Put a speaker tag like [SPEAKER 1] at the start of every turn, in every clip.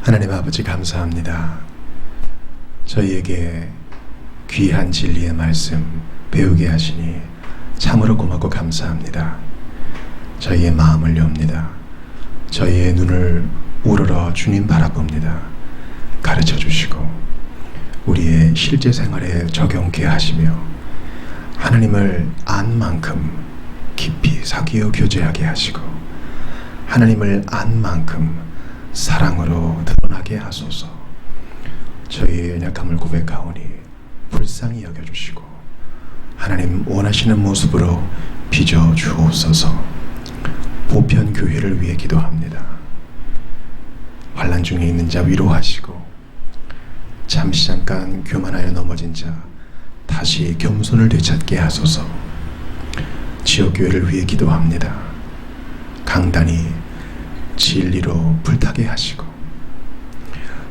[SPEAKER 1] 하나님 아버지 감사합니다. 저희에게 귀한 진리의 말씀 배우게 하시니 참으로 고맙고 감사합니다. 저희의 마음을 엽니다. 저희의 눈을 우러러 주님 바라봅니다. 가르쳐 주시고 우리의 실제 생활에 적용케 하시며 하나님을 안 만큼 깊이 사귀어 교제하게 하시고 하나님을 안 만큼 사랑으로 드러나게 하소서. 저희의 연약함을 고백하오니 불쌍히 여겨주시고 하나님 원하시는 모습으로 빚어 주옵소서. 보편교회를 위해 기도합니다. 환난 중에 있는 자 위로하시고 잠시 잠깐 교만하여 넘어진 자 다시 겸손을 되찾게 하소서. 지역교회를 위해 기도합니다. 강단이 진리로 불타게 하시고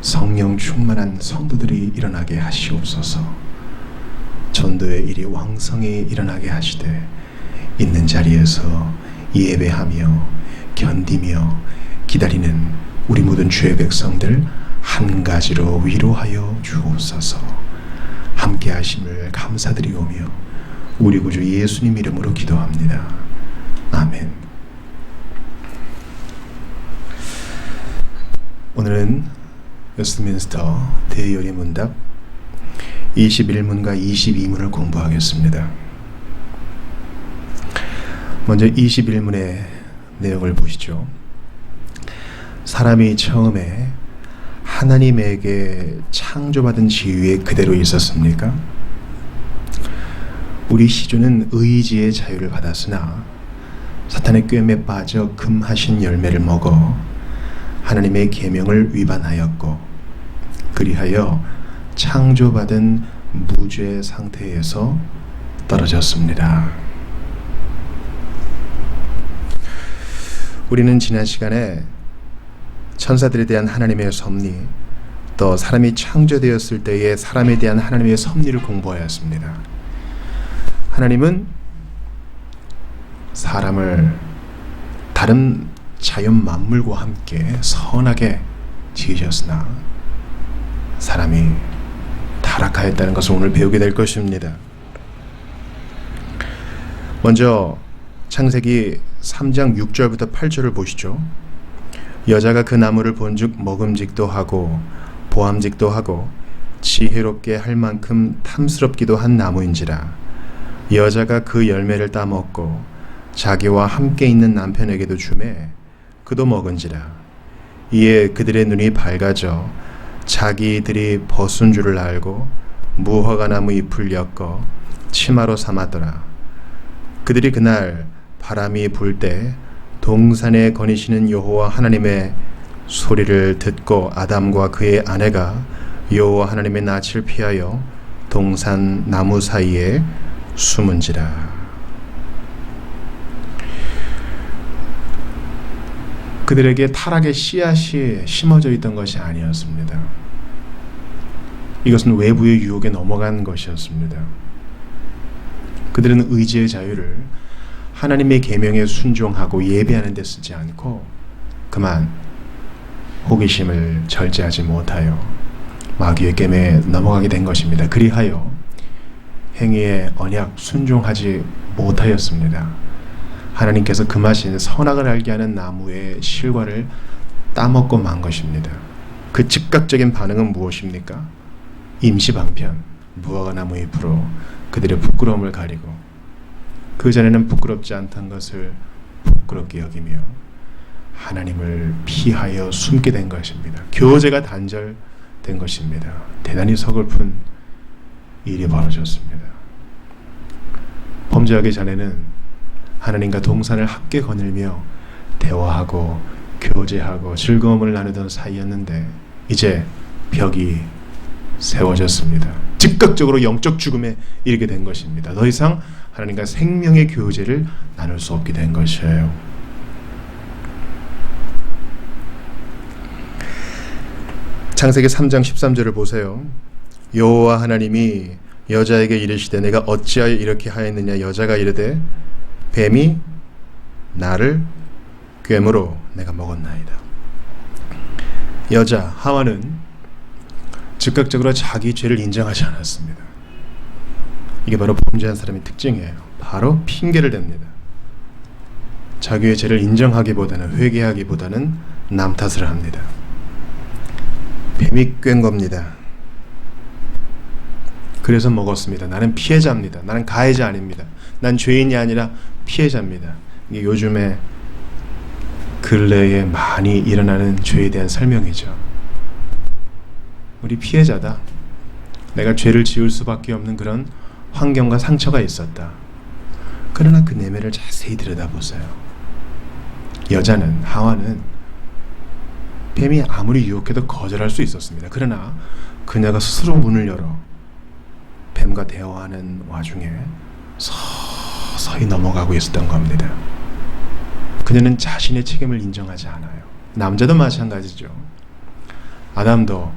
[SPEAKER 1] 성령 충만한 성도들이 일어나게 하시옵소서. 전도의 일이 왕성히 일어나게 하시되 있는 자리에서 예배하며 견디며 기다리는 우리 모든 주의 백성들 한 가지로 위로하여 주옵소서. 함께 하심을 감사드리오며 우리 구주 예수님 이름으로 기도합니다. 아멘. 오늘은 웨스트민스터 대요리 문답 21문과 22문을 공부하겠습니다. 먼저 21문의 내용을 보시죠. 사람이 처음에 하나님에게 창조받은 지위에 그대로 있었습니까? 우리 시조는 의지의 자유를 받았으나 사탄의 꾀에 빠져 금하신 열매를 먹어 하나님의 계명을 위반하였고 그리하여 창조받은 무죄 상태에서 떨어졌습니다. 우리는 지난 시간에 천사들에 대한 하나님의 섭리, 또 사람이 창조되었을 때의 사람에 대한 하나님의 섭리를 공부하였습니다. 하나님은 사람을 다른 자연 만물과 함께 선하게 지으셨으나 사람이 타락하였다는 것을 오늘 배우게 될 것입니다. 먼저 창세기 3장 6절부터 8절을 보시죠. 여자가 그 나무를 본즉 먹음직도 하고 보암직도 하고 지혜롭게 할 만큼 탐스럽기도 한 나무인지라 여자가 그 열매를 따먹고 자기와 함께 있는 남편에게도 주매 그도 먹은지라. 이에 그들의 눈이 밝아져 자기들이 벗은 줄을 알고 무화과나무 잎을 엮어 치마로 삼았더라. 그들이 그날 바람이 불 때 동산에 거니시는 여호와 하나님의 소리를 듣고 아담과 그의 아내가 여호와 하나님의 낯을 피하여 동산 나무 사이에 숨은지라. 그들에게 타락의 씨앗이 심어져 있던 것이 아니었습니다. 이것은 외부의 유혹에 넘어간 것이었습니다. 그들은 의지의 자유를 하나님의 계명에 순종하고 예배하는 데 쓰지 않고 그만 호기심을 절제하지 못하여 마귀의 깸에 넘어가게 된 것입니다. 그리하여 행위의 언약 순종하지 못하였습니다. 하나님께서 금하신 선악을 알게 하는 나무의 실과를 따먹고 만 것입니다. 그 즉각적인 반응은 무엇입니까? 임시방편, 무화과나무 잎으로 그들의 부끄러움을 가리고 그 전에는 부끄럽지 않던 것을 부끄럽게 여기며 하나님을 피하여 숨게 된 것입니다. 교제가 단절된 것입니다. 대단히 서글픈 일이 벌어졌습니다. 범죄하기 전에는 하나님과 동산을 함께 거닐며 대화하고 교제하고 즐거움을 나누던 사이였는데 이제 벽이 세워졌습니다. 즉각적으로 영적 죽음에 이르게 된 것입니다. 더 이상 하나님과 생명의 교제를 나눌 수 없게 된 것이에요. 창세기 3장 13절을 보세요. 여호와 하나님이 여자에게 이르시되 내가 어찌하여 이렇게 하였느냐. 여자가 이르되 뱀이 나를 꿰므로 내가 먹었나이다. 여자 하와는 즉각적으로 자기 죄를 인정하지 않았습니다. 이게 바로 범죄한 사람의 특징이에요. 바로 핑계를 댑니다. 자기의 죄를 인정하기보다는, 회개하기보다는 남 탓을 합니다. 뱀이 꿰인 겁니다. 그래서 먹었습니다. 나는 피해자입니다. 나는 가해자 아닙니다. 난 죄인이 아니라 피해자입니다. 이게 요즘에 근래에 많이 일어나는 죄에 대한 설명이죠. 우리 피해자다. 내가 죄를 지을 수밖에 없는 그런 환경과 상처가 있었다. 그러나 그 내면을 자세히 들여다보세요. 여자는, 하와는 뱀이 아무리 유혹해도 거절할 수 있었습니다. 그러나 그녀가 스스로 문을 열어 뱀과 대화하는 와중에 서서히 넘어가고 있었던 겁니다. 그녀는 자신의 책임을 인정하지 않아요. 남자도 마찬가지죠. 아담도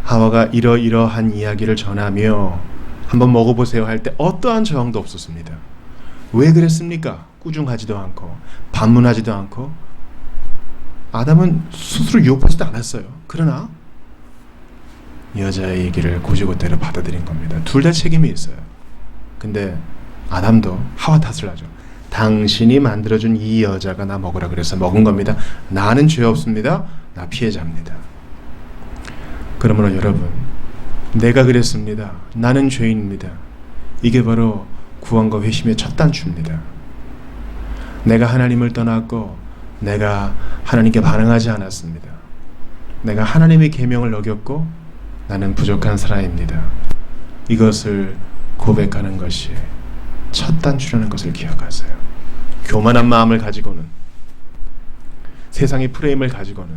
[SPEAKER 1] 하와가 이러이러한 이야기를 전하며 한번 먹어보세요 할 때 어떠한 저항도 없었습니다. 왜 그랬습니까? 꾸중하지도 않고 반문하지도 않고. 아담은 스스로 유혹하지도 않았어요. 그러나 여자의 얘기를 곧이곧대로 받아들인 겁니다. 둘 다 책임이 있어요. 근데 아담도 하와 탓을 하죠. 당신이 만들어준 이 여자가 나 먹으라 그래서 먹은 겁니다. 나는 죄 없습니다. 나 피해자입니다. 그러므로 여러분, 내가 그랬습니다. 나는 죄인입니다. 이게 바로 구원과 회심의 첫 단추입니다. 내가 하나님을 떠났고 내가 하나님께 반응하지 않았습니다. 내가 하나님의 계명을 어겼고 나는 부족한 사람입니다. 이것을 고백하는 것이 첫 단추라는 것을 기억하세요. 교만한 마음을 가지고는, 세상의 프레임을 가지고는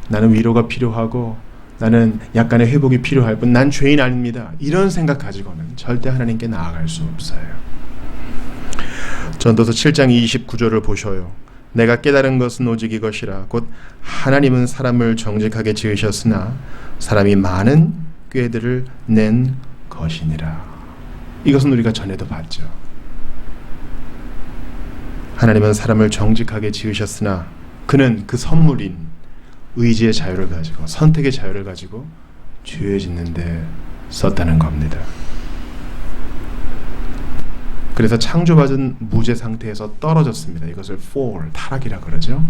[SPEAKER 1] 나는 위로가 필요하고 나는 약간의 회복이 필요할 뿐 난 죄인 아닙니다. 이런 생각 가지고는 절대 하나님께 나아갈 수 없어요. 전도서 7장 29절을 보셔요. 내가 깨달은 것은 오직 이것이라 곧 하나님은 사람을 정직하게 지으셨으나 사람이 많은 꾀들을 낸 것이니라. 이것은 우리가 전에도 봤죠. 하나님은 사람을 정직하게 지으셨으나 그는 그 선물인 의지의 자유를 가지고, 선택의 자유를 가지고 죄 짓는 데 썼다는 겁니다. 그래서 창조받은 무죄 상태에서 떨어졌습니다. 이것을 fall, 타락이라 그러죠.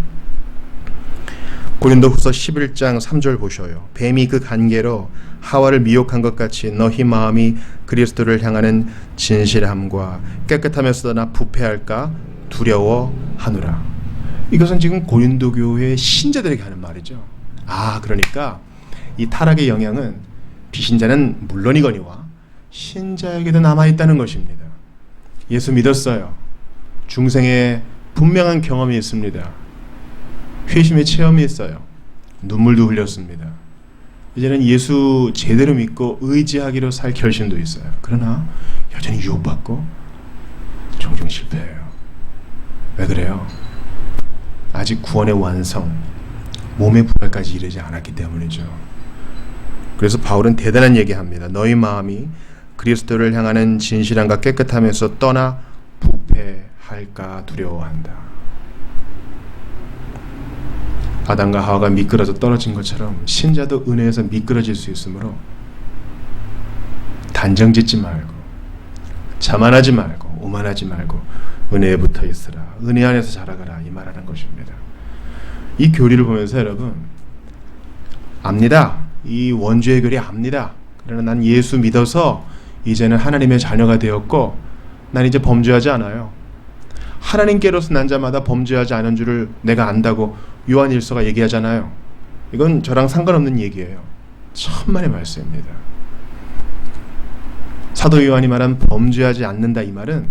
[SPEAKER 1] 고린도후서 11장 3절 보셔요. 뱀이 그 간계로 하와를 미혹한 것 같이 너희 마음이 그리스도를 향하는 진실함과 깨끗하면서 나 부패할까 두려워하노라. 이것은 지금 고린도 교회의 신자들에게 하는 말이죠. 그러니까 이 타락의 영향은 비신자는 물론이거니와 신자에게도 남아있다는 것입니다. 예수 믿었어요. 중생의 분명한 경험이 있습니다. 회심의 체험이 있어요. 눈물도 흘렸습니다. 이제는 예수 제대로 믿고 의지하기로 살 결심도 있어요. 그러나 여전히 유혹받고 종종 실패해요. 왜 그래요? 아직 구원의 완성, 몸의 부활까지 이르지 않았기 때문이죠. 그래서 바울은 대단한 얘기합니다. 너희 마음이 그리스도를 향하는 진실함과 깨끗함에서 떠나 부패할까 두려워한다. 아담과 하와가 미끄러져 떨어진 것처럼 신자도 은혜에서 미끄러질 수 있으므로 단정짓지 말고, 자만하지 말고, 오만하지 말고 은혜에 붙어 있으라. 은혜 안에서 자라가라. 이 말하는 것입니다. 이 교리를 보면서 여러분 압니다. 이 원죄의 교리 압니다. 그러나 난 예수 믿어서 이제는 하나님의 자녀가 되었고 난 이제 범죄하지 않아요. 하나님께로서 난 자마다 범죄하지 않은 줄을 내가 안다고 요한일서가 얘기하잖아요. 이건 저랑 상관없는 얘기예요. 천만의 말씀입니다. 사도 요한이 말한 범죄하지 않는다 이 말은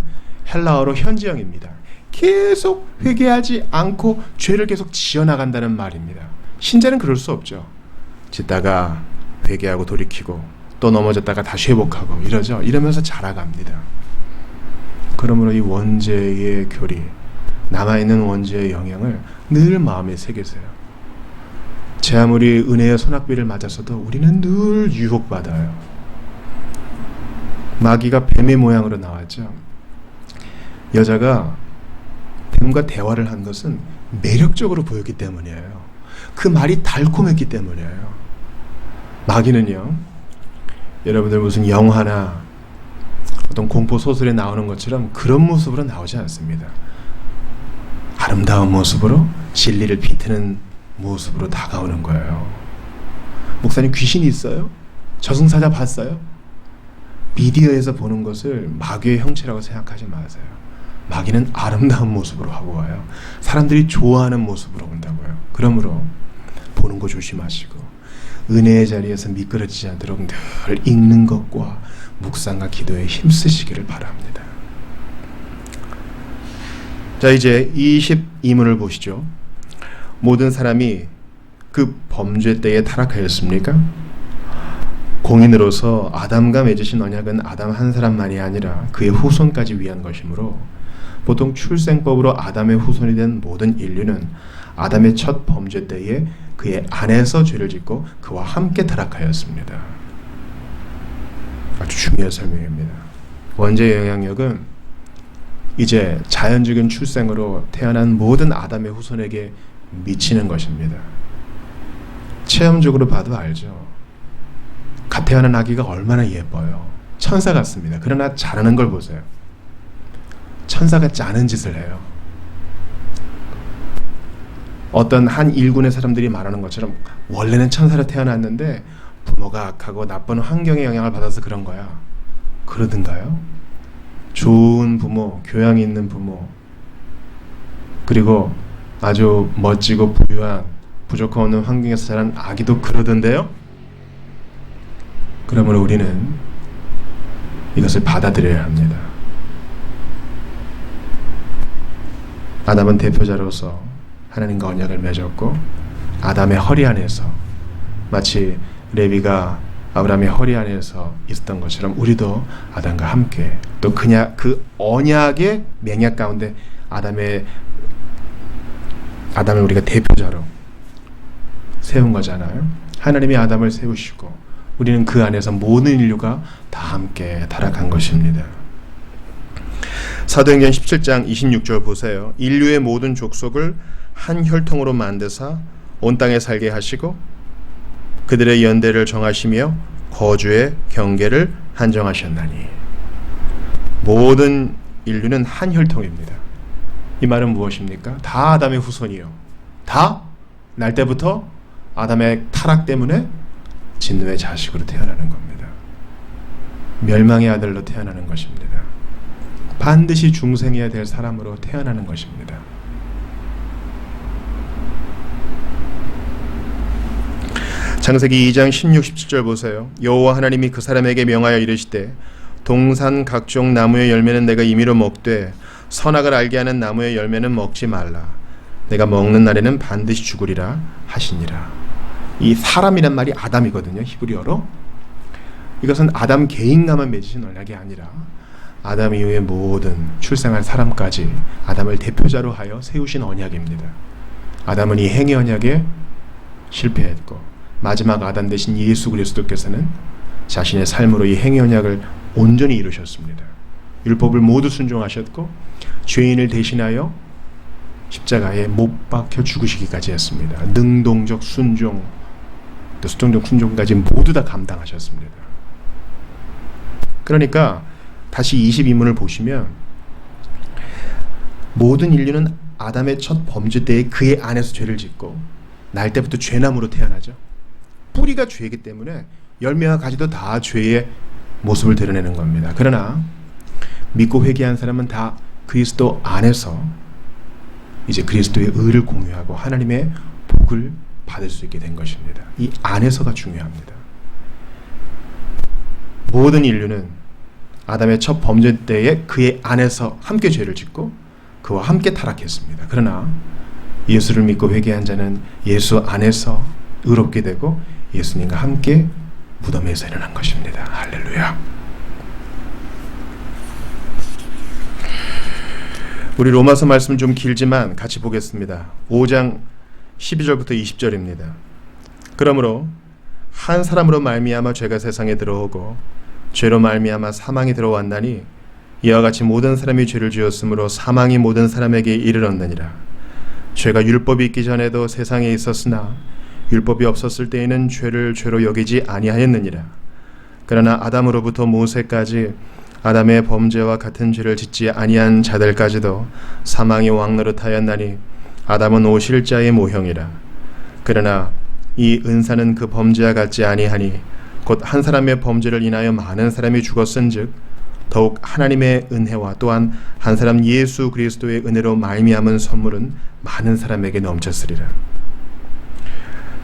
[SPEAKER 1] 헬라어로 현지형입니다. 계속 회개하지 않고 죄를 계속 지어나간다는 말입니다. 신자는 그럴 수 없죠. 짓다가 회개하고 돌이키고 또 넘어졌다가 다시 회복하고 이러죠. 이러면서 자라갑니다. 그러므로 이 원죄의 교리, 남아있는 원죄의 영향을 늘 마음에 새기세요. 제 아무리 은혜의 소낙비를 맞았어도 우리는 늘 유혹받아요. 마귀가 뱀의 모양으로 나왔죠. 여자가 뱀과 대화를 한 것은 매력적으로 보였기 때문이에요. 그 말이 달콤했기 때문이에요. 마귀는요, 여러분들 무슨 영화나 어떤 공포 소설에 나오는 것처럼 그런 모습으로 나오지 않습니다. 아름다운 모습으로, 진리를 비트는 모습으로 다가오는 거예요. 목사님, 귀신이 있어요? 저승사자 봤어요? 미디어에서 보는 것을 마귀의 형체라고 생각하지 마세요. 마귀는 아름다운 모습으로 하고 와요. 사람들이 좋아하는 모습으로 온다고요. 그러므로 보는 거 조심하시고 은혜의 자리에서 미끄러지지 않도록 늘 읽는 것과 묵상과 기도에 힘쓰시기를 바랍니다. 자, 이제 22문을 보시죠. 모든 사람이 그 범죄 때에 타락하였습니까? 공인으로서 아담과 맺으신 언약은 아담 한 사람만이 아니라 그의 후손까지 위한 것이므로 보통 출생법으로 아담의 후손이 된 모든 인류는 아담의 첫 범죄 때에 그의 안에서 죄를 짓고 그와 함께 타락하였습니다. 아주 중요한 설명입니다. 원죄의 영향력은 이제 자연적인 출생으로 태어난 모든 아담의 후손에게 미치는 것입니다. 체험적으로 봐도 알죠. 갓 태어난 아기가 얼마나 예뻐요. 천사 같습니다. 그러나 잘하는 걸 보세요. 천사 같지 않은 짓을 해요. 어떤 한 일군의 사람들이 말하는 것처럼 원래는 천사로 태어났는데 부모가 악하고 나쁜 환경의 영향을 받아서 그런 거야. 그러든가요? 좋은 부모, 교양 있는 부모, 그리고 아주 멋지고 부유한 부족함 없는 환경에서 자란 아기도 그러던데요? 그러므로 우리는 이것을 받아들여야 합니다. 아담은 대표자로서 하나님과 언약을 맺었고 아담의 허리 안에서 마치 레위가 아브라함의 허리 안에서 있었던 것처럼 우리도 아담과 함께 또 그냥 그 언약의 맹약 가운데 아담을 우리가 대표자로 세운 거잖아요. 하나님이 아담을 세우시고 우리는 그 안에서 모든 인류가 다 함께 타락한 것입니다. 사도행전 17장 26절 보세요. 인류의 모든 족속을 한 혈통으로 만드사 온 땅에 살게 하시고 그들의 연대를 정하시며 거주의 경계를 한정하셨나니. 모든 인류는 한 혈통입니다. 이 말은 무엇입니까? 다 아담의 후손이요. 다 날 때부터 아담의 타락 때문에 진노의 자식으로 태어나는 겁니다. 멸망의 아들로 태어나는 것입니다. 반드시 중생해야 될 사람으로 태어나는 것입니다. 창세기 2장 16, 17절 보세요. 여호와 하나님이 그 사람에게 명하여 이르시되 동산 각종 나무의 열매는 내가 임의로 먹되 선악을 알게 하는 나무의 열매는 먹지 말라. 내가 먹는 날에는 반드시 죽으리라 하시니라. 이 사람이란 말이 아담이거든요. 히브리어로. 이것은 아담 개인과만 맺으신 언약이 아니라 아담 이후의 모든 출생한 사람까지 아담을 대표자로 하여 세우신 언약입니다. 아담은 이 행위 언약에 실패했고 마지막 아담 대신 예수 그리스도께서는 자신의 삶으로 이 행위 언약을 온전히 이루셨습니다. 율법을 모두 순종하셨고 죄인을 대신하여 십자가에 못 박혀 죽으시기까지 했습니다. 능동적 순종, 또 수동적 순종까지 모두 다 감당하셨습니다. 그러니까 다시 22문을 보시면 모든 인류는 아담의 첫 범죄 때에 그의 안에서 죄를 짓고 날 때부터 죄나무로 태어나죠. 뿌리가 죄이기 때문에 열매와 가지도 다 죄의 모습을 드러내는 겁니다. 그러나 믿고 회개한 사람은 다 그리스도 안에서 이제 그리스도의 의를 공유하고 하나님의 복을 받을 수 있게 된 것입니다. 이 안에서가 중요합니다. 모든 인류는 아담의 첫 범죄 때에 그의 안에서 함께 죄를 짓고 그와 함께 타락했습니다. 그러나 예수를 믿고 회개한 자는 예수 안에서 의롭게 되고 예수님과 함께 무덤에서 일어난 것입니다. 할렐루야. 우리 로마서 말씀 좀 길지만 같이 보겠습니다. 5장 12절부터 20절입니다. 그러므로 한 사람으로 말미암아 죄가 세상에 들어오고 죄로 말미암아 사망이 이와 같이 모든 사람이 죄를 지었으므로 사망이 모든 사람에게 이르렀느니라. 죄가 율법이 있기 전에도 세상에 있었으나 율법이 없었을 때에는 죄를 죄로 여기지 아니하였느니라. 그러나 아담으로부터 모세까지 아담의 범죄와 같은 죄를 짓지 아니한 자들까지도 사망이 왕노릇하였나니 아담은 오실자의 모형이라. 그러나 이 은사는 그 범죄와 같지 아니하니 곧 한 사람의 범죄를 인하여 많은 사람이 죽었은즉 더욱 하나님의 은혜와 또한 한 사람 예수 그리스도의 은혜로 말미암은 선물은 많은 사람에게 넘쳤으리라.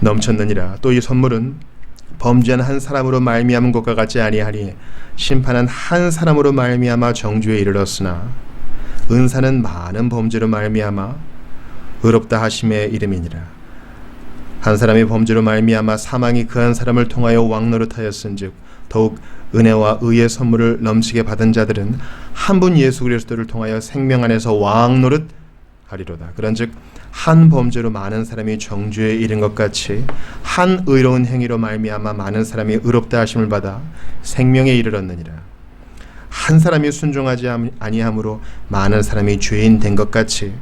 [SPEAKER 1] 넘쳤느니라. 또 이 선물은 범죄한 한 사람으로 말미암은 것과 같지 아니하니 심판은 한 사람으로 말미암아 정죄에 이르렀으나 은사는 많은 범죄로 말미암아 의롭다 하심의 이름이니라. 한 사람의 범죄로 말미암아 사망이 그 한 사람을 통하여 왕노릇하였은즉 더욱 은혜와 의의 선물을 넘치게 받은 자들은 한 분 예수 그리스도를 통하여 생명 안에서 왕노릇하리로다. 그런즉 한 범죄로 많은 사람이 정죄에 이른 것 같이 한 의로운 행위로 말미암아 많은 사람이 의롭다 하심을 받아 생명에 이르렀느니라. 한 사람이 순종하지 아니함으로 많은 사람이 죄인 된 것 같이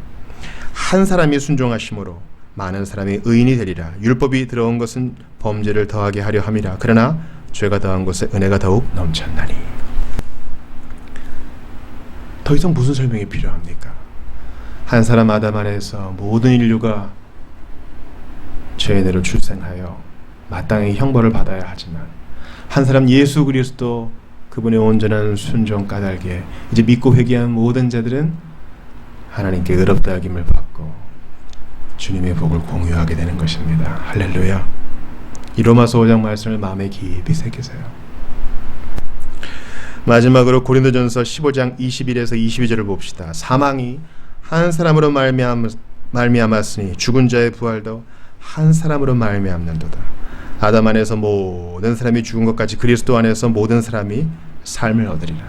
[SPEAKER 1] 한 사람이 순종하심으로 많은 사람이 의인이 되리라. 율법이 들어온 것은 범죄를 더하게 하려 함이라. 그러나 죄가 더한 곳에 은혜가 더욱 넘쳤나니. 더 이상 무슨 설명이 필요합니까? 한 사람 아담 안에서 모든 인류가 죄의 대로 출생하여 마땅히 형벌을 받아야 하지만 한 사람 예수 그리스도 그분의 온전한 순종 까닭에 이제 믿고 회개한 모든 자들은 하나님께 의롭다 하김을 받고 주님의 복을 공유하게 되는 것입니다. 할렐루야. 이 로마서 5장 말씀을 마음에 깊이 새기세요. 마지막으로 고린도전서 15장 21에서 22절을 봅시다. 사망이 한 사람으로 말미암았으니 죽은 자의 부활도 한 사람으로 말미암는도다. 아담 안에서 모든 사람이 죽은 것 같이 그리스도 안에서 모든 사람이 삶을 얻으리라.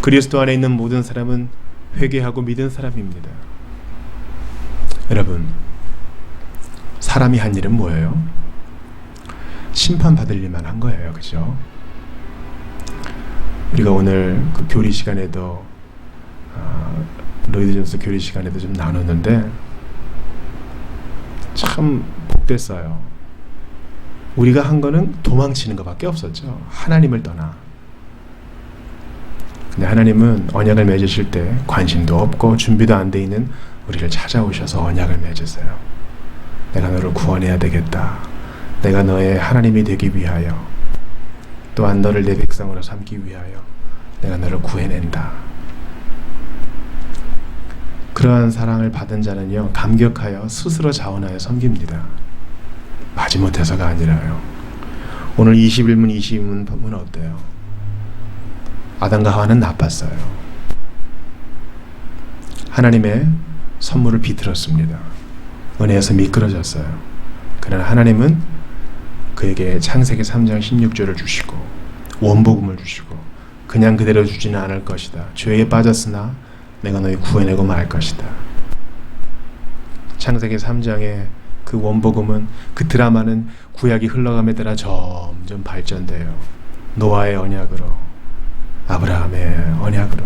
[SPEAKER 1] 그리스도 안에 있는 모든 사람은 회개하고 믿은 사람입니다. 여러분, 사람이 한 일은 뭐예요? 심판받을 일만 한 거예요. 그죠? 우리가 오늘 그 교리 시간에도 로이드존스 교리 시간에도 좀 나눴는데 참 복됐어요. 우리가 한 거는 도망치는 것밖에 없었죠. 하나님을 떠나. 근데 하나님은 언약을 맺으실 때 관심도 없고 준비도 안 돼 있는 우리를 찾아오셔서 언약을 맺으세요. 내가 너를 구원해야 되겠다. 내가 너의 하나님이 되기 위하여 또한 너를 내 백성으로 삼기 위하여 내가 너를 구해낸다. 그러한 사랑을 받은 자는요, 감격하여 스스로 자원하여 섬깁니다. 마지못해서가 아니라요. 오늘 21문 22문 본문 어때요? 아담과 하와는 나빴어요. 하나님의 선물을 비틀었습니다. 은혜에서 미끄러졌어요. 그러나 하나님은 그에게 창세기 3장 16절을 주시고 원복음을 주시고 그냥 그대로 주지는 않을 것이다. 죄에 빠졌으나 내가 너희 구해내고 말 것이다. 창세기 3장의 그 원복음은, 그 드라마는 구약이 흘러감에 따라 점점 발전돼요. 노아의 언약으로, 아브라함의 언약으로,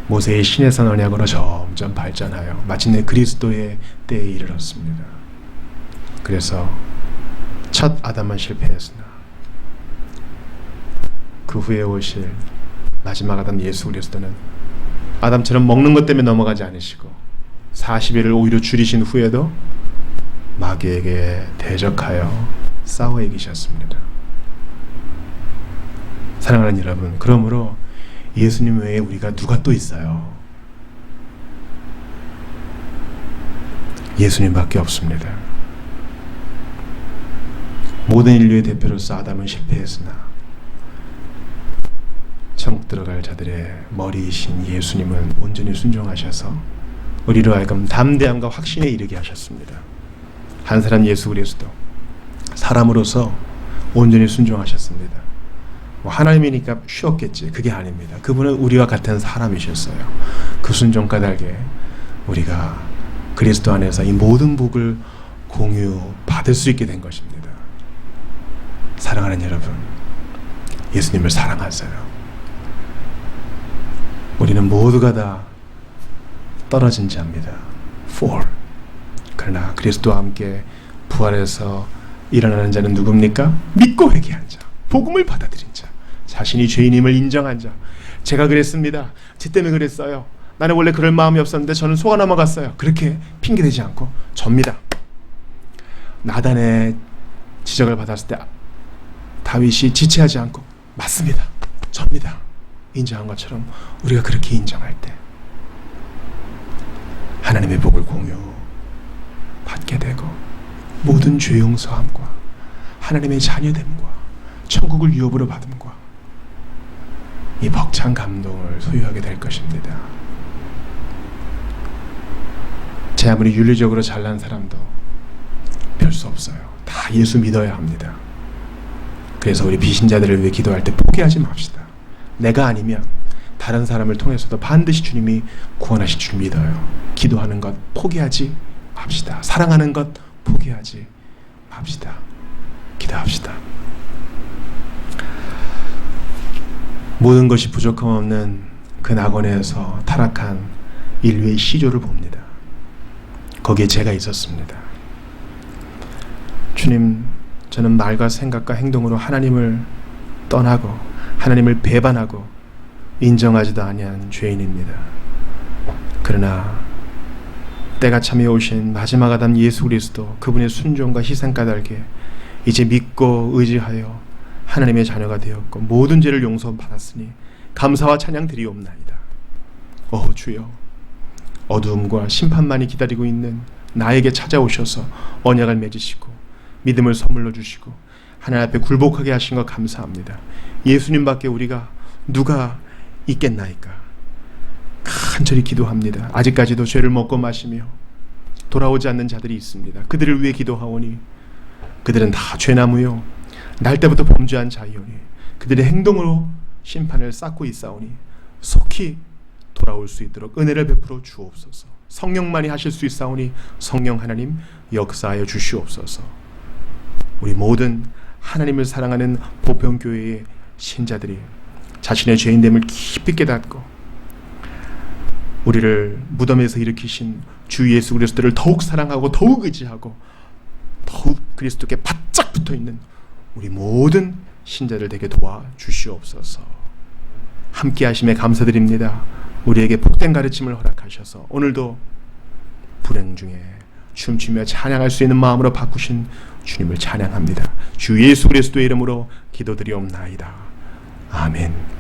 [SPEAKER 1] 모세의 신의 언약으로 점점 발전하여 마침내 그리스도의 때에 이르렀습니다. 그래서 첫 아담은 실패했으나 그 후에 오실 마지막 아담 예수 그리스도는 아담처럼 먹는 것 때문에 넘어가지 않으시고 40일을 오히려 줄이신 후에도 마귀에게 대적하여 싸워 이기셨습니다. 사랑하는 여러분, 그러므로 예수님 외에 우리가 누가 또 있어요? 예수님밖에 없습니다. 모든 인류의 대표로서 아담은 실패했으나 천국 들어갈 자들의 머리이신 예수님은 온전히 순종하셔서 우리로 하여금 담대함과 확신에 이르게 하셨습니다. 한 사람 예수 그리스도 사람으로서 온전히 순종하셨습니다. 하나님이니까 쉬웠겠지. 그게 아닙니다. 그분은 우리와 같은 사람이셨어요. 그 순종 까닭에 우리가 그리스도 안에서 이 모든 복을 공유받을 수 있게 된 것입니다. 사랑하는 여러분, 예수님을 사랑하세요. 우리는 모두가 다 떨어진 자입니다. fall. 그러나 그리스도와 함께 부활해서 일어나는 자는 누굽니까? 믿고 회개한 자, 복음을 받아들인 자, 자신이 죄인임을 인정한 자. 제가 그랬습니다. 제 때문에 그랬어요. 나는 원래 그럴 마음이 없었는데 저는 속아 넘어갔어요. 그렇게 핑계대지 않고 접니다. 나단의 지적을 받았을 때 다윗이 지체하지 않고 맞습니다. 접니다. 인정한 것처럼 우리가 그렇게 인정할 때 하나님의 복을 공유받게 되고 모든 죄 용서함과 하나님의 자녀됨과 천국을 유업으로 받음과 이 벅찬 감동을 소유하게 될 것입니다. 제 아무리 윤리적으로 잘난 사람도 별 수 없어요. 다 예수 믿어야 합니다. 그래서 우리 비신자들을 위해 기도할 때 포기하지 맙시다. 내가 아니면 다른 사람을 통해서도 반드시 주님이 구원하실 줄 믿어요. 기도하는 것 포기하지 맙시다. 사랑하는 것 포기하지 맙시다. 기도합시다. 모든 것이 부족함 없는 그 낙원에서 타락한 인류의 시조를 봅니다. 거기에 제가 있었습니다. 주님, 저는 말과 생각과 행동으로 하나님을 떠나고 하나님을 배반하고 인정하지도 아니한 죄인입니다. 그러나 때가 참에 오신 마지막 아담 예수 그리스도, 그분의 순종과 희생 까닭에 이제 믿고 의지하여 하나님의 자녀가 되었고 모든 죄를 용서받았으니 감사와 찬양 드리옵나이다. 주여, 어두움과 심판만이 기다리고 있는 나에게 찾아오셔서 언약을 맺으시고 믿음을 선물로 주시고 하나님 앞에 굴복하게 하신 것 감사합니다. 예수님밖에 우리가 누가 있겠나이까. 간절히 기도합니다. 아직까지도 죄를 먹고 마시며 돌아오지 않는 자들이 있습니다. 그들을 위해 기도하오니 그들은 다 죄나무요 날 때부터 범죄한 자이오니 그들의 행동으로 심판을 쌓고 있사오니 속히 돌아올 수 있도록 은혜를 베풀어 주옵소서. 성령만이 하실 수 있사오니 성령 하나님 역사하여 주시옵소서. 우리 모든 하나님을 사랑하는 보편교회의 신자들이 자신의 죄인됨을 깊이 깨닫고 우리를 무덤에서 일으키신 주 예수 그리스도를 더욱 사랑하고 더욱 의지하고 더욱 그리스도께 바짝 붙어있는 우리 모든 신자들 되게 도와주시옵소서. 함께 하심에 감사드립니다. 우리에게 복된 가르침을 허락하셔서 오늘도 불행 중에 춤추며 찬양할 수 있는 마음으로 바꾸신 주님을 찬양합니다. 주 예수 그리스도의 이름으로 기도드리옵나이다. 아멘.